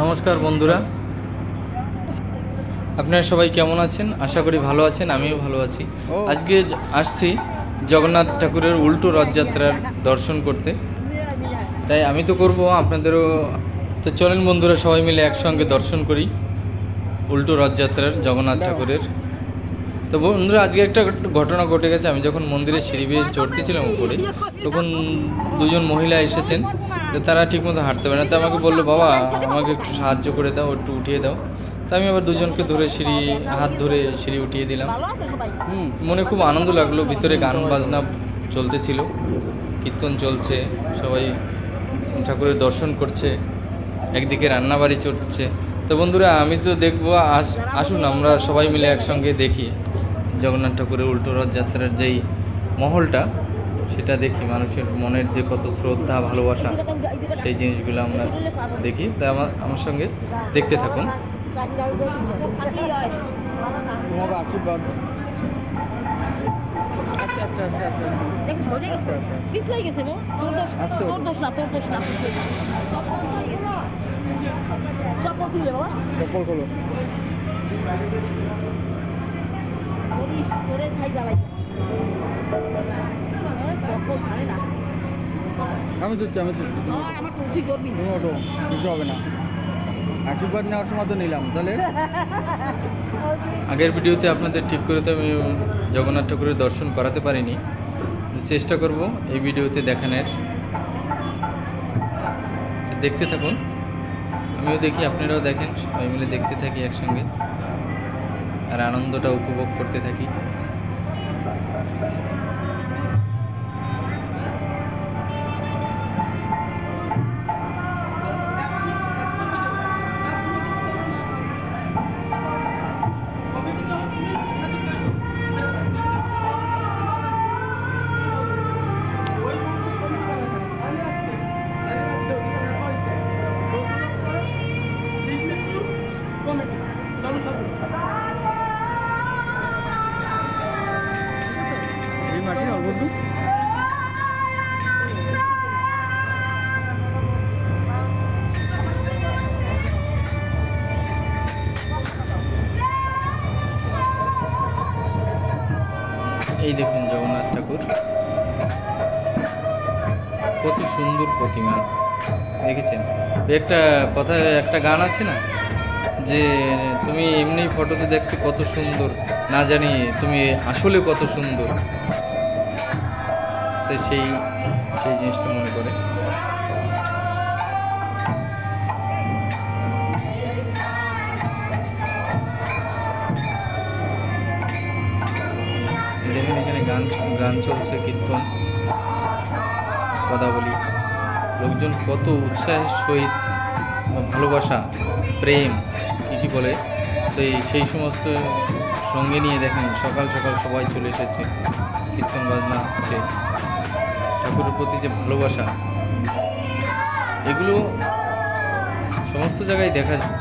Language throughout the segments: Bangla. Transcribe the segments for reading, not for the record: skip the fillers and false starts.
নমস্কার বন্ধুরা, আপনারা সবাই কেমন আছেন? আশা করি ভালো আছেন, আমিও ভালো আছি। আজকে আসছি জগন্নাথ ঠাকুরের উল্টো রথযাত্রার দর্শন করতে, তাই আমি তো করব, আপনাদেরও। তো চলেন বন্ধুরা, সবাই মিলে একসঙ্গে দর্শন করি উল্টো রথযাত্রার জগন্নাথ ঠাকুরের। তো বন্ধুরা, আজকে একটা ঘটনা ঘটে গেছে। আমি যখন মন্দিরের সিঁড়ি বেয়ে চড়তেছিলাম উপরে, তখন দুজন মহিলা এসেছেন। তো তারা ঠিকমতো হাঁটতে পারে না, তো আমাকে বললো, বাবা আমাকে একটু সাহায্য করে দাও, একটু উঠিয়ে দাও। তা আমি আবার দুজনকে ধরে হাত ধরে সিঁড়ি উঠিয়ে দিলাম। মনে খুব আনন্দ লাগলো। ভিতরে গান বাজনা চলতেছিল, কীর্তন চলছে, সবাই ঠাকুরের দর্শন করছে, একদিকে রান্নাবাড়ি চলছে। তো বন্ধুরা, আমি তো দেখবো, আসুন আমরা সবাই মিলে একসঙ্গে দেখি জগন্নাথ ঠাকুরের উল্টো রথযাত্রার যেই মহলটা, সেটা দেখি। মানুষের মনের যে কত শ্রদ্ধা, ভালোবাসা, সেই জিনিসগুলো আমরা দেখি। তাই আমার সঙ্গে দেখতে থাকুন। আমি দিচ্ছি তুমি ওঠো, কিছু হবে না। আশীর্বাদ নেওয়ার সময় তো নিলাম তাহলে। আগের ভিডিওতে আপনাদের ঠিক করে তো আমি জগন্নাথ ঠাকুরের দর্শন করাতে পারিনি, চেষ্টা করব এই ভিডিওতে দেখানোর। দেখতে থাকুন, আমিও দেখি, আপনারাও দেখেন, সবাই মিলে দেখতে থাকি একসঙ্গে, আর আনন্দটা উপভোগ করতে থাকি। এই দেখুন জগন্নাথ ঠাকুর, কত সুন্দর প্রতিমা, দেখেছেন? একটা গান আছে না, যে তুমি এমনি ফটোতে দেখতে কত সুন্দর, না জানি তুমি আসলে কত সুন্দর। তো সেই জিনিসটা মনে করে। দেখেন, এখানে গান চলছে, কীর্তন, পদাবলী, লোকজন কত উৎসাহের সহিত, ভালোবাসা, প্রেম, কী বলে। তো সেই সমস্ত সঙ্গে নিয়ে দেখেন, সকাল সকাল সবাই চলে এসেছে, কীর্তন বাজনা হচ্ছে, ঠাকুরের প্রতি যে ভালোবাসা, এগুলো সমস্ত জায়গায় দেখা যায়।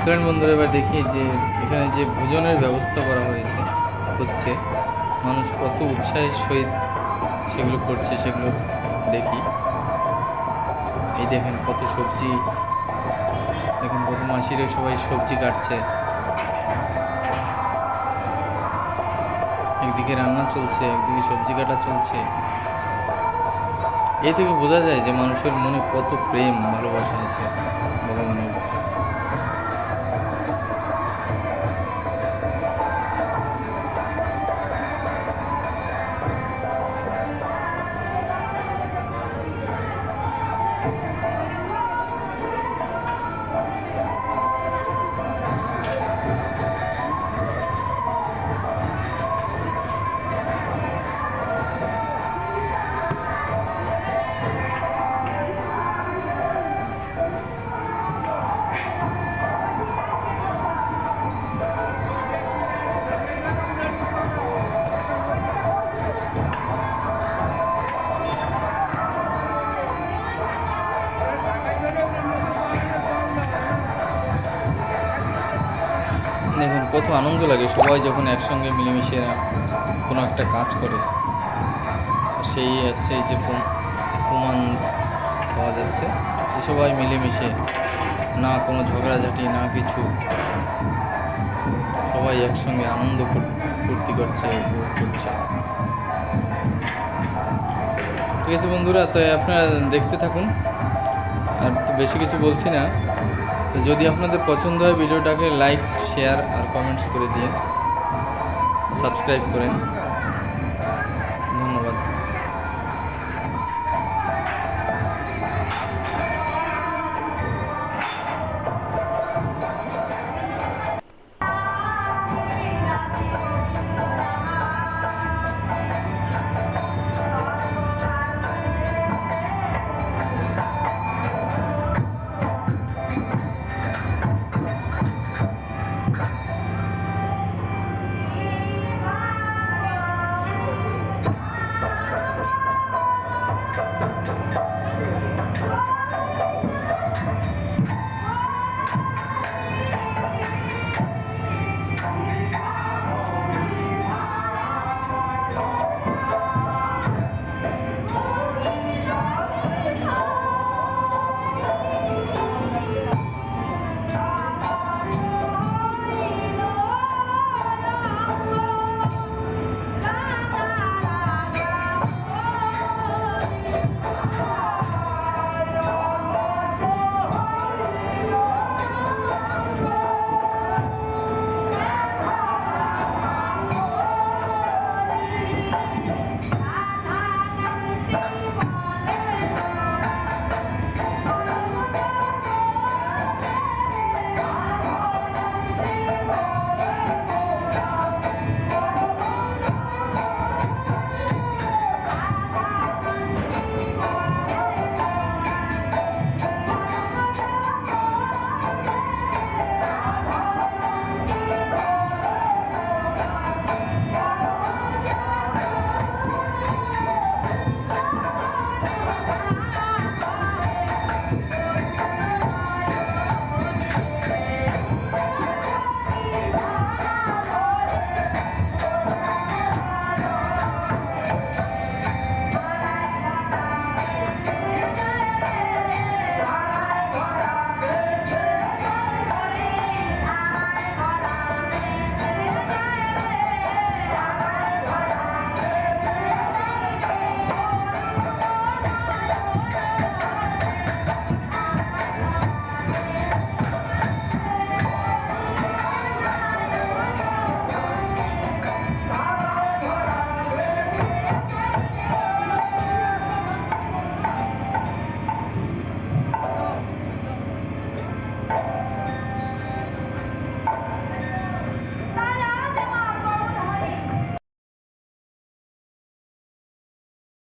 চলেন বন্ধুরা এবার দেখি যে এখানে যে ভোজনের ব্যবস্থা করা হচ্ছে মানুষ কত উৎসাহের সহিত সেগুলো করছে সেগুলো দেখি। এই দেখেন কত সবজি, দেখেন কত মাসিরা সবাই সবজি কাটছে, একদিকে রান্না চলছে একদিকে সবজি কাটা চলছে। এই থেকে বোঝা যায় যে মানুষের মনে কত প্রেম ভালোবাসা আছে ভগবানের। দেখুন কত আনন্দ লাগে সবাই যখন একসঙ্গে মিলেমিশে কোনো একটা কাজ করে। সেই হচ্ছে এই যে প্রমাণ পাওয়া যাচ্ছে যে সবাই মিলেমিশে, না কোনো ঝগড়াঝাটি না কিছু, সবাই একসঙ্গে আনন্দ ফুর্তি করছে, উপভোগ করছে। ঠিক আছে বন্ধুরা, তো আপনারা দেখতে থাকুন, আর তো বেশি কিছু বলছি না। তো যদি আপনাদের পছন্দ হয় ভিডিওটাকে লাইক শেয়ার আর কমেন্টস করে দিয়ে সাবস্ক্রাইব করেন। ধন্যবাদ।